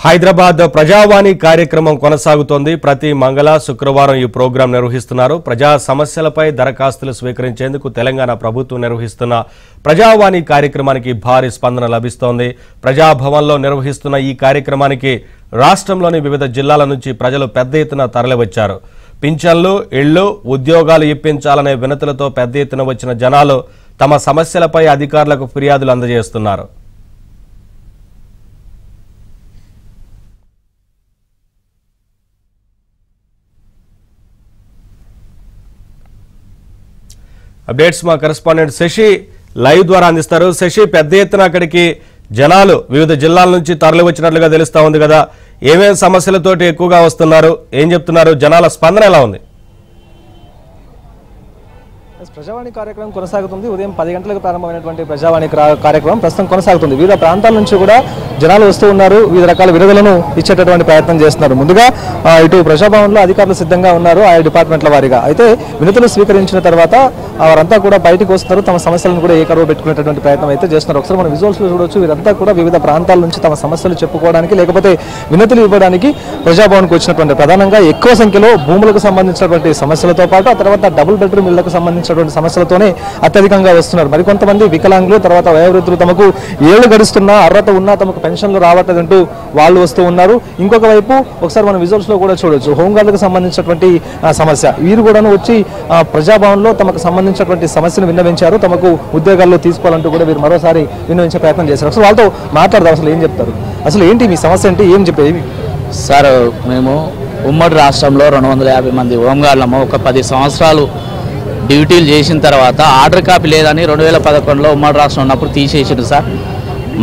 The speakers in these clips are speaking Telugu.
హైదరాబాద్ ప్రజావాణి కార్యక్రమం కొనసాగుతోంది. ప్రతి మంగళ శుక్రవారం ఈ ప్రోగ్రాం నిర్వహిస్తున్నారు. ప్రజా సమస్యలపై దరఖాస్తులు స్వీకరించేందుకు తెలంగాణ ప్రభుత్వం నిర్వహిస్తున్న ప్రజావాణి కార్యక్రమానికి భారీ స్పందన లభిస్తోంది. ప్రజాభవన్లో నిర్వహిస్తున్న ఈ కార్యక్రమానికి రాష్ట్రంలోని వివిధ జిల్లాల నుంచి ప్రజలు పెద్ద ఎత్తున తరలివచ్చారు. పింఛన్లు, ఇళ్లు, ఉద్యోగాలు ఇప్పించాలనే వినతులతో పెద్ద ఎత్తున వచ్చిన జనాలు తమ సమస్యలపై అధికారులకు ఫిర్యాదులు అందజేస్తున్నారు. అప్డేట్స్ మా కరెస్పాండెంట్ శశి లైవ్ ద్వారా అందిస్తారు. శశి, పెద్ద ఎత్తున అక్కడికి జనాలు వివిధ జిల్లాల నుంచి తరలి వచ్చినట్లుగా తెలుస్తా ఉంది కదా, ఏమేం సమస్యలతోటి ఎక్కువగా వస్తున్నారు, ఏం చెప్తున్నారు, జనాల స్పందన ఎలా ఉంది? ప్రజావాణి కార్యక్రమం కొనసాగుతుంది. ఉదయం 10 గంటలకు ప్రారంభమైనటువంటి ప్రజావాణి కార్యక్రమం ప్రస్తుతం కొనసాగుతుంది. వివిధ ప్రాంతాల నుంచి కూడా జనాలు వస్తూ ఉన్నారు. వివిధ రకాల విడుదలను ఇచ్చేటటువంటి ప్రయత్నం చేస్తున్నారు. ముందుగా ఇటు ప్రజాభవన్లో అధికారులు సిద్ధంగా ఉన్నారు ఆయా డిపార్ట్మెంట్ల వారీగా. అయితే వినతులు స్వీకరించిన తర్వాత వారంతా కూడా బయటకు వస్తున్నారు. తమ సమస్యలను కూడా ఏకరువు పెట్టుకునేటటువంటి ప్రయత్నం అయితే చేస్తున్నారు. ఒకసారి మనం విజువల్స్లో చూడొచ్చు. వీరంతా కూడా వివిధ ప్రాంతాల నుంచి తమ సమస్యలు చెప్పుకోవడానికి లేకపోతే వినతులు ఇవ్వడానికి ప్రజాభవన్కి వచ్చినటువంటి ప్రధానంగా ఎక్కువ సంఖ్యలో భూములకు సంబంధించినటువంటి సమస్యలతో పాటు ఆ తర్వాత డబుల్ బెడ్రూమ్ ఇళ్లకు సంబంధించినటువంటి సమస్యలతోనే అత్యధికంగా వస్తున్నారు. మరికొంతమంది వికలాంగులు, తర్వాత వయోవృద్ధులు తమకు ఏళ్లు గడుస్తున్నా అర్హత ఉన్నా తమకు పెన్షన్లు రావట్లేదంటూ వాళ్ళు వస్తూ ఉన్నారు. ఇంకొక వైపు ఒకసారి మనం విజువల్స్ లో కూడా చూడొచ్చు హోంగార్డులకు సంబంధించినటువంటి సమస్య. వీరు కూడా వచ్చి ప్రజాభవన్లో తమకు సంబంధించినటువంటి సమస్యను విన్నవించారు. తమకు ఉద్యోగాల్లో తీసుకోవాలంటూ కూడా వీరు మరోసారి విన్నవించే ప్రయత్నం చేశారు. అసలు వాళ్ళతో మాట్లాడదాం. అసలు ఏం చెప్తారు, అసలు ఏంటి మీ సమస్య ఏంటి, ఏం చెప్పేది? సార్, మేము ఉమ్మడి రాష్ట్రంలో 250 మంది హోంగార్డులము ఒక 10 సంవత్సరాలు డ్యూటీలు చేసిన తర్వాత ఆర్డర్ కాపీ లేదని 2011లో ఉమ్మడి రాష్ట్రం ఉన్నప్పుడు తీసేసిండు సార్.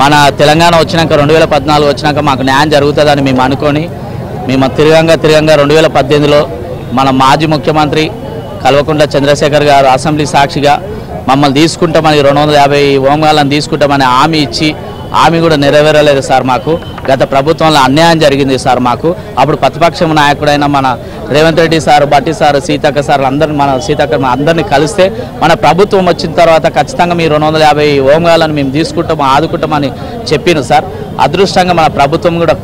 మన తెలంగాణ వచ్చినాక 2014 వచ్చినాక మాకు న్యాయం జరుగుతుందని మేము అనుకొని మేము తిరగంగా 2018లో మన మాజీ ముఖ్యమంత్రి కల్వకుంట్ల చంద్రశేఖర్ గారు అసెంబ్లీ సాక్షిగా మమ్మల్ని తీసుకుంటామని 250 హోంగార్డులను తీసుకుంటామని హామీ ఇచ్చి హామీ కూడా నెరవేరలేదు సార్. మాకు గత ప్రభుత్వంలో అన్యాయం జరిగింది సార్. మాకు అప్పుడు ప్రతిపక్ష నాయకుడైన మన రేవంత్ రెడ్డి సార్, బట్టి సార్, సీతక్క సార్ అందరినీ అందరినీ కలిస్తే మన ప్రభుత్వం వచ్చిన తర్వాత ఖచ్చితంగా మీ 250 హోంగార్డులను మేము తీసుకుంటాము, ఆదుకుంటామని చెప్పింది సార్. అదృష్టంగా మన ప్రభుత్వం కూడా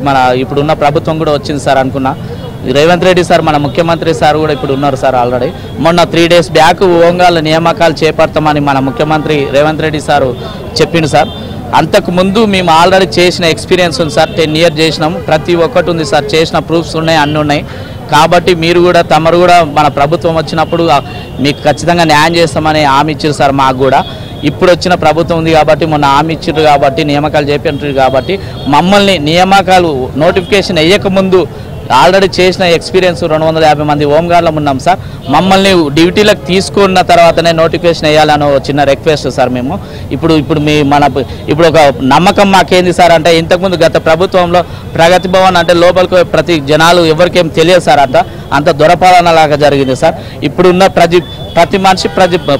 ఇప్పుడున్న ప్రభుత్వం కూడా వచ్చింది సార్. అనుకున్నా రేవంత్ రెడ్డి సార్ మన ముఖ్యమంత్రి సార్ కూడా ఇప్పుడు ఉన్నారు సార్. ఆల్రెడీ మొన్న 3 days బ్యాక్ హోంగార్డుల నియామకాలు చేపడతామని మన ముఖ్యమంత్రి రేవంత్ రెడ్డి సార్ చెప్పిండు సార్. అంతకుముందు మేము ఆల్రెడీ చేసిన ఎక్స్పీరియన్స్ ఉంది సార్. 10 years చేసినాము. ప్రతి ఒక్కటి ఉంది సార్. చేసిన ప్రూఫ్స్ ఉన్నాయి, అన్నీ ఉన్నాయి. కాబట్టి మీరు కూడా తమరు కూడా మన ప్రభుత్వం వచ్చినప్పుడు మీకు ఖచ్చితంగా న్యాయం చేస్తామని హామీ ఇచ్చారు సార్. మాకు కూడా ఇప్పుడు వచ్చిన ప్రభుత్వం ఉంది కాబట్టి మొన్న హామీ ఇచ్చారు కాబట్టి నియామకాలు చేపట్టారు కాబట్టి మమ్మల్ని నియామకాలు నోటిఫికేషన్ వేయకముందు ఆల్రెడీ చేసిన ఎక్స్పీరియన్స్ 250 మంది హోంగార్డులం ఉన్నాం సార్. మమ్మల్ని డ్యూటీలకు తీసుకున్న తర్వాతనే నోటిఫికేషన్ వేయాలని చిన్న రిక్వెస్ట్ సార్. మేము ఇప్పుడు ఇప్పుడు ఒక నమ్మకం మాకేంది సార్ అంటే ఇంతకుముందు గత ప్రభుత్వంలో ప్రగతి భవన్ అంటే లోపలికి ప్రతి జనాలు ఎవరికేం తెలియదు సార్. అంత దొరపాలన లాగా జరిగింది సార్. ఇప్పుడున్న ప్రతి మనిషి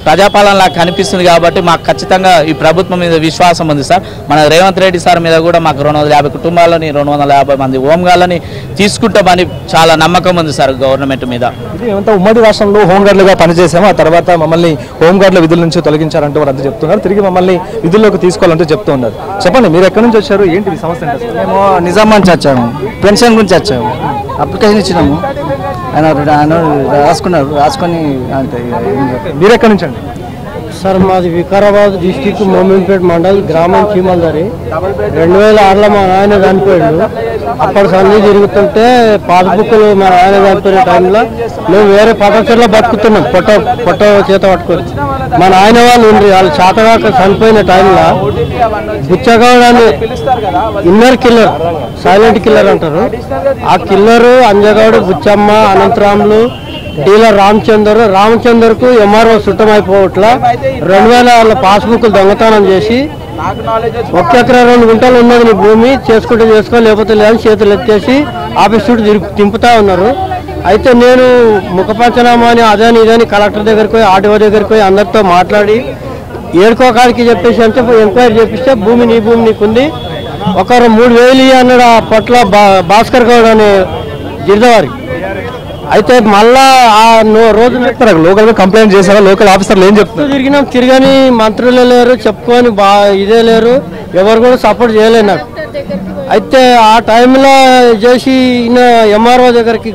ప్రజాపాలనలా కనిపిస్తుంది కాబట్టి మాకు ఖచ్చితంగా ఈ ప్రభుత్వం మీద విశ్వాసం ఉంది సార్. మన రేవంత్ రెడ్డి సార్ మీద కూడా మాకు 250 కుటుంబాలని 250 మంది హోంగార్డులని తీసుకుంటామని చాలా నమ్మకం ఉంది సార్ గవర్నమెంట్ మీద. ఉమ్మడి రాష్ట్రంలో హోంగార్డులుగా పనిచేసాము, ఆ తర్వాత మమ్మల్ని హోంగార్డుల విధుల నుంచి తొలగించారంటూ వారు అంతా చెప్తున్నారు. తిరిగి మమ్మల్ని విధుల్లోకి తీసుకోవాలంటూ చెప్తూ ఉన్నారు. చెప్పండి, మీరు ఎక్కడి నుంచి వచ్చారు, ఏంటి సమస్య? మేము నిజామాబాద్ నుంచి వచ్చాము, పెన్షన్ గురించి వచ్చాము. అప్లికేషన్ ఇచ్చినాము, ఆయన రాసుకొని అంతే. మీరు ఎక్కడి నుంచి అండి? సార్, మాది వికారాబాద్ డిస్టిక్ మోమిన్పేట మండల్, గ్రామం చీమల్దారి. 2006లో మా నాయన చనిపోయాడు. అప్పటికి అన్నీ జరుగుతుంటే పాస్బుక్లు మా నాయన చనిపోయిన టైంలో మేము వేరే పద్ధతిలో బతుకుతున్నాం. పొట్ట చేత పట్టుకొని మా నాయన వాళ్ళు ఉండ్రి వాళ్ళు చేతగాక చనిపోయిన టైంలో బుచ్చగౌడ్ అని ఇన్నర్ కిల్లర్, సైలెంట్ కిల్లర్ అంటారు. ఆ Keller Anjagoud, Buchamma, Anantharamulu, dealer రామచందర్కు MRO చుట్టమైపోవట్ల 2000 పాస్బుక్లు దొంగతనం చేసి 1 ఎకరా 2 గుంటలు ఉన్నది నీ భూమి, చేసుకుంటే చేసుకో లేకపోతే లేదని చేతులు ఎత్తేసి ఆఫీస్ చుట్టూ తింపుతా ఉన్నారు. అయితే నేను ముఖ పంచనామా అని అదని ఇదని కలెక్టర్ దగ్గరికి పోయి ఆర్డీఓ దగ్గరికి పోయి అందరితో మాట్లాడి ఏడుకోకాడికి చెప్పేసి అంటే ఎంక్వైరీ చేపిస్తే భూమి నీ భూమి నీకుంది, ఒకరు 3000 అన్నాడు ఆ పట్ల భాస్కర్ గౌడ్ అనే జిల్లావారి. అయితే మళ్ళా ఆ రోజు లోకల్ గా కంప్లైంట్ చేశారా? లోకల్ ఆఫీసర్లు ఏం చెప్తున్నారు? తిరిగని మంత్రులు లేరు, చెప్పుకొని ఇదే లేరు, ఎవరు కూడా సపోర్ట్ చేయలేదు నాకు. అయితే ఆ టైంలో చేసి ఈయన ఎంఆర్ఓ దగ్గరికి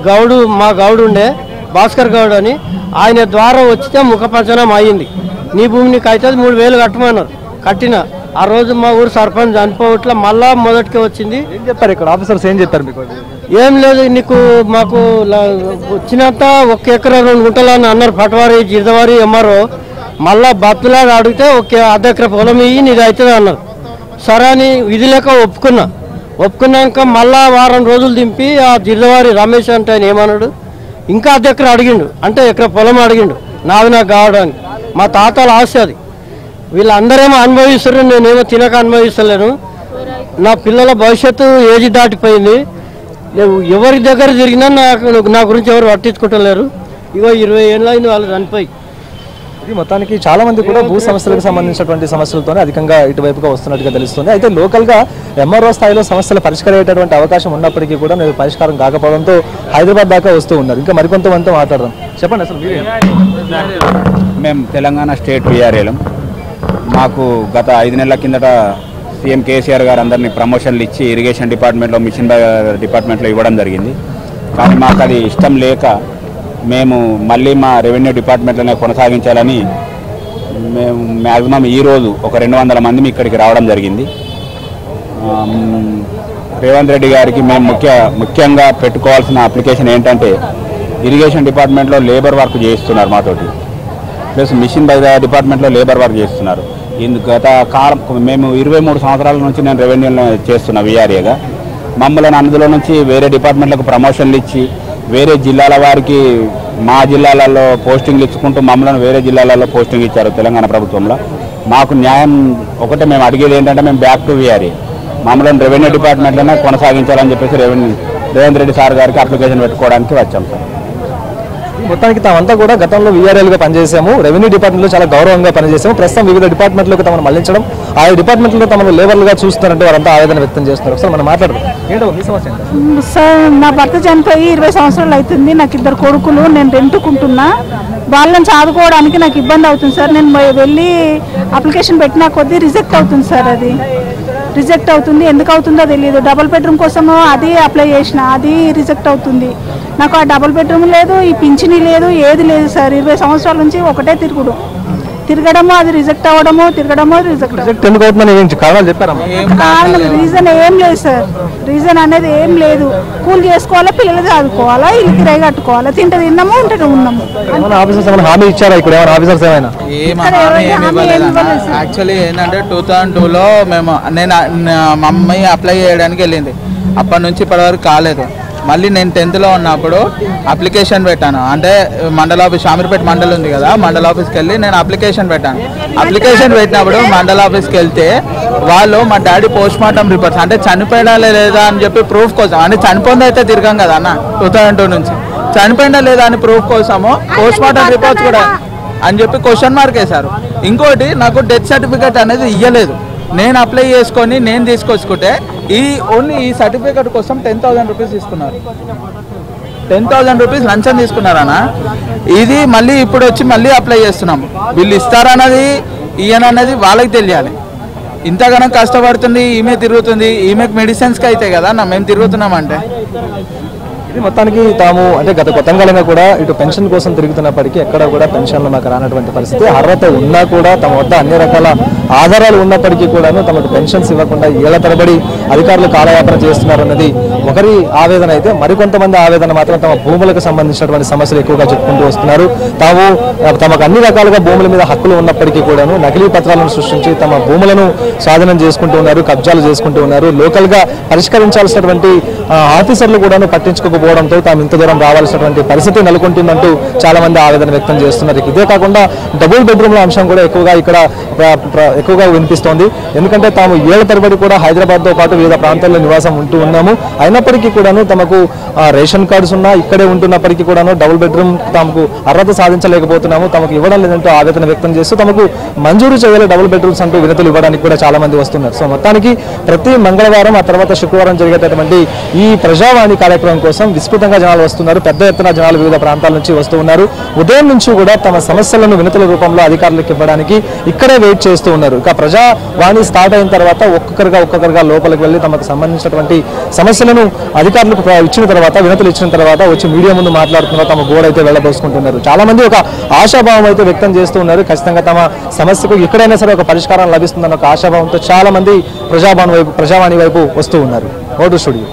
మా గౌడు ఉండే భాస్కర్ గౌడ్ అని, ఆయన ద్వారా వచ్చితే ముఖపంచనం అయ్యింది. నీ భూమి నీకు అవుతుంది 3,000 కట్టమన్నారు. కట్టిన ఆ రోజు మా ఊరు సర్పంచ్ చనిపోవట్ల మళ్ళా మొదటికి వచ్చింది. ఏం చెప్పారు ఇక్కడ ఆఫీసర్స్, ఏం చెప్పారు మీకు? ఏం లేదు, నీకు మాకు వచ్చినంత 1 ఎకరా 2 గుంటలు అని అన్నారు పటవారి జిర్దవారి ఎంఆర్ఓ. మళ్ళా బతులాగా అడిగితే 1 అర్ధ ఎకరా పొలం ఇయ్యి నీది అవుతుంది అన్నారు. సరే అని విధి లేక ఒప్పుకున్నాక మళ్ళా వారం రోజులు దింపి ఆ జిర్దవారి రమేష్ అంటే ఆయన ఏమన్నాడు, ఇంకా అర్ధ ఎకరా అడిగిండు, అంటే ఎకరా పొలం అడిగిండు నాది నాకు కావడానికి. మా తాతల ఆస్తి అది. వీళ్ళందరేమో అనుభవిస్తారు, నేనేమో తినక అనుభవిస్తలేను. నా పిల్లల భవిష్యత్తు ఏజ్ దాటిపోయింది. ఎవరి దగ్గర తిరిగినా నా గురించి ఎవరు పట్టించుకుంటలేరు. ఇగో 20 ఏళ్ళు అయింది వాళ్ళు చనిపోయి. ఇది మొత్తానికి చాలా మంది కూడా భూ సమస్యలకు సంబంధించినటువంటి సమస్యలతోనే అధికంగా ఇటువైపుగా వస్తున్నట్టుగా తెలుస్తుంది. అయితే లోకల్గా ఎంఆర్ఓ స్థాయిలో సమస్యలు పరిష్కరించేటువంటి అవకాశం ఉన్నప్పటికీ కూడా పరిష్కారం కాకపోవడంతో హైదరాబాద్ దాకా వస్తూ ఉన్నారు. ఇంకా మరికొంతమందితో మాట్లాడదాం. చెప్పండి, అసలు మీరే? మేము తెలంగాణ స్టేట్ విఆర్ఏలం. మాకు గత 5 నెలల కిందట సీఎం కేసీఆర్ గారు అందరినీ ప్రమోషన్లు ఇచ్చి ఇరిగేషన్ డిపార్ట్మెంట్లో, మిషన్ డిపార్ట్మెంట్లో ఇవ్వడం జరిగింది. కానీ మాకు అది ఇష్టం లేక మేము మళ్ళీ మా రెవెన్యూ డిపార్ట్మెంట్లోనే కొనసాగించాలని మేము మ్యాక్సిమం ఈరోజు ఒక 200 మంది ఇక్కడికి రావడం జరిగింది. రేవంత్ రెడ్డి గారికి మేము ముఖ్యంగా పెట్టుకోవాల్సిన అప్లికేషన్ ఏంటంటే, ఇరిగేషన్ డిపార్ట్మెంట్లో లేబర్ వర్క్ చేయిస్తున్నారు మాతోటి, ప్లస్ మిషన్ డిపార్ట్మెంట్లో లేబర్ వర్క్ చేస్తున్నారు. గత కాలం మేము 23 సంవత్సరాల నుంచి నేను రెవెన్యూలో చేస్తున్నా విఆర్ఏగా. మమ్మల్ని అందులో నుంచి వేరే డిపార్ట్మెంట్లకు ప్రమోషన్లు ఇచ్చి వేరే జిల్లాల వారికి మా జిల్లాలలో పోస్టింగ్లు ఇచ్చుకుంటూ మమ్మల్ని వేరే జిల్లాలలో పోస్టింగ్ ఇచ్చారు తెలంగాణ ప్రభుత్వంలో. మాకు న్యాయం ఒకటే మేము అడిగేది ఏంటంటే, మేము బ్యాక్ టు విఆర్ఏ, మమ్మల్ని రెవెన్యూ డిపార్ట్మెంట్లోనే కొనసాగించాలని చెప్పేసి రేవంత్ రెడ్డి సార్ గారికి అప్లికేషన్ పెట్టుకోవడానికి వచ్చాం సార్. మొత్తానికి తామంతా కూడా గతంలో వీఆర్ఎల్గా పనిచేసాము, రెవెన్యూ డిపార్ట్మెంట్లో చాలా గౌరవంగా పనిచేసాము. ప్రస్తుతం వివిధ డిపార్ట్మెంట్లకు తమను మళ్లించడం, ఆయా డిపార్ట్మెంట్లో తమను లేబర్లుగా చూస్తారంటే వారంతా ఆవేదన వ్యక్తం చేస్తున్నారు. ఒకసారి మనం మాట్లాడదాం. ఏంటో మీ సమస్య? సార్, నా భర్త చనిపోయి 20 సంవత్సరాలు అవుతుంది. నాకు 2 కొడుకులు, నేను రెంటుకుంటున్నా. వాళ్ళని చదువుకోవడానికి నాకు ఇబ్బంది అవుతుంది సార్. నేను వెళ్ళి అప్లికేషన్ పెట్టినా కొద్దీ రిజెక్ట్ అవుతుంది సార్. అది రిజెక్ట్ అవుతుంది, ఎందుకు అవుతుందో తెలియదు. డబుల్ బెడ్రూమ్ కోసము అది అప్లై చేసిన, అది రిజెక్ట్ అవుతుంది. నాకు ఆ డబుల్ బెడ్రూమ్ లేదు, ఈ పింఛనీ లేదు, ఏది లేదు సార్. 20 సంవత్సరాల నుంచి ఒకటే తిరగడము, అది రిజెక్ట్ అవ్వడము, తిరగడము, రిజెక్ట్ ఎందుకు అవుతుందని కారణాలు చెప్పారా? కారణం రీజన్ ఏం లేదు సార్. రీజన్ అనేది ఏం లేదు. కూల్ చేసుకోవాలా, పిల్లలు చదువుకోవాలా, ఇల్లు కిరాయి కట్టుకోవాలా, తిన్నాము, ఉంటే ఉన్నాము. హామీ ఇచ్చారా ఇక్కడ ఏమైనా ఆఫీసర్స్? ఏమైనా యాక్చువల్లీ ఏంటంటే 2002లో నేను మా అమ్మాయి అప్లై చేయడానికి వెళ్ళింది. అప్పటి నుంచి ఇప్పటివరకు కాలేదు. మళ్ళీ నేను 10th ఉన్నప్పుడు అప్లికేషన్ పెట్టాను. అంటే మండల ఆఫీస్, షామీర్పేట మండలం ఉంది కదా, మండల ఆఫీస్కి వెళ్ళి నేను అప్లికేషన్ పెట్టాను. అప్లికేషన్ పెట్టినప్పుడు మండల ఆఫీస్కి వెళ్తే వాళ్ళు మా డాడీ పోస్ట్ మార్టం రిపోర్ట్స్, అంటే చనిపోయినా లేదా అని చెప్పి ప్రూఫ్ కోసం, అంటే చనిపోయింది అయితే తిరగం కదా అన్న 2002 నుంచి, చనిపోయినా లేదా అని ప్రూఫ్ కోసము పోస్ట్ మార్టం రిపోర్ట్స్ కూడా అని చెప్పి క్వశ్చన్ మార్క్ వేశారు. ఇంకోటి, నాకు డెత్ సర్టిఫికేట్ అనేది ఇవ్వలేదు. నేను అప్లై చేసుకొని నేను తీసుకొచ్చుకుంటే ఓన్లీ ఈ సర్టిఫికేట్ కోసం 10,000 రూపీస్ తీసుకున్నారు. 10,000 రూపీస్ లంచం తీసుకున్నారన్న. ఇది మళ్ళీ ఇప్పుడు వచ్చి మళ్ళీ అప్లై చేస్తున్నాము. వీళ్ళు ఇస్తారన్నది ఇయ్యనన్నది వాళ్ళకి తెలియాలి. ఇంతగానో కష్టపడుతుంది, ఈమె తిరుగుతుంది, ఈమెకు మెడిసిన్స్కి అయితే కదా మేము తిరుగుతున్నామంటే. ఇది మొత్తానికి తాము అంటే గత కొంతకాలంగా కూడా ఇటు పెన్షన్ కోసం తిరుగుతున్నప్పటికీ ఎక్కడ కూడా పెన్షన్లు మాకు రానటువంటి పరిస్థితి. అర్హత ఉన్నా కూడా తమ వద్ద అన్ని రకాల ఆధారాలు ఉన్నప్పటికీ కూడాను తమకు పెన్షన్స్ ఇవ్వకుండా ఏళ్ల తరబడి అధికారులు కాలయాపన చేస్తున్నారన్నది ఒకరి ఆవేదన అయితే, మరికొంతమంది ఆవేదన మాత్రం తమ భూములకు సంబంధించినటువంటి సమస్యలు ఎక్కువగా చెప్పుకుంటూ వస్తున్నారు. తమకు అన్ని రకాలుగా భూముల మీద హక్కులు ఉన్నప్పటికీ కూడాను నకిలీ పత్రాలను సృష్టించి తమ భూములను స్వాధీనం చేసుకుంటూ ఉన్నారు, కబ్జాలు చేసుకుంటూ ఉన్నారు. లోకల్గా పరిష్కరించాల్సినటువంటి ఆఫీసర్లు కూడాను పట్టించుకోకపోవడంతో తాము ఇంత దూరం రావాల్సినటువంటి పరిస్థితి నెలకొంటుందంటూ చాలా మంది ఆవేదన వ్యక్తం చేస్తున్నారు. ఇదే కాకుండా డబుల్ బెడ్రూమ్ల అంశం కూడా ఎక్కువగా వినిపిస్తోంది. ఎందుకంటే తాము ఏళ్ల తరబడి కూడా హైదరాబాద్తో పాటు వివిధ ప్రాంతాల్లో నివాసం ఉంటూ ఉన్నాము, అయినప్పటికీ కూడాను తమకు రేషన్ కార్డ్స్ ఉన్నా ఇక్కడే ఉంటున్నప్పటికీ కూడాను డబుల్ బెడ్రూమ్ తమకు అర్హత సాధించలేకపోతున్నాము, తమకు ఇవ్వడం లేదంటూ ఆవేదన వ్యక్తం చేస్తూ తమకు మంజూరు చేయాలి డబుల్ బెడ్రూమ్స్ అంటూ వినతులు ఇవ్వడానికి కూడా చాలా మంది వస్తున్నారు. సో మొత్తానికి ప్రతి మంగళవారం ఆ తర్వాత శుక్రవారం జరిగేటటువంటి ఈ ప్రజావాణి కార్యక్రమం కోసం విస్తృతంగా జనాలు వస్తున్నారు. పెద్ద ఎత్తున జనాలు వివిధ ప్రాంతాల నుంచి వస్తూ ఉన్నారు. ఉదయం నుంచి కూడా తమ సమస్యలను వినతుల రూపంలో అధికారులకు ఇవ్వడానికి ఇక్కడే వెయిట్ చేస్తూ ఉన్నారు. ఇక ప్రజావాణి స్టార్ట్ అయిన తర్వాత ఒక్కొక్కరుగా లోపలికి వెళ్ళి తమకు సంబంధించినటువంటి సమస్యలను అధికారులకు ఇచ్చిన తర్వాత వినతులు ఇచ్చిన తర్వాత వచ్చి మీడియా ముందు మాట్లాడుతున్నారు. తమ గోడ అయితే వెళ్ళబోసుకుంటున్నారు. చాలా మంది ఒక ఆశాభావం అయితే వ్యక్తం చేస్తూ ఉన్నారు. ఖచ్చితంగా తమ సమస్యకు ఎక్కడైనా సరే ఒక పరిష్కారం లభిస్తుందన్న ఒక ఆశాభావంతో చాలా మంది ప్రజావాణి వైపు వస్తూ ఉన్నారు. Vote studio.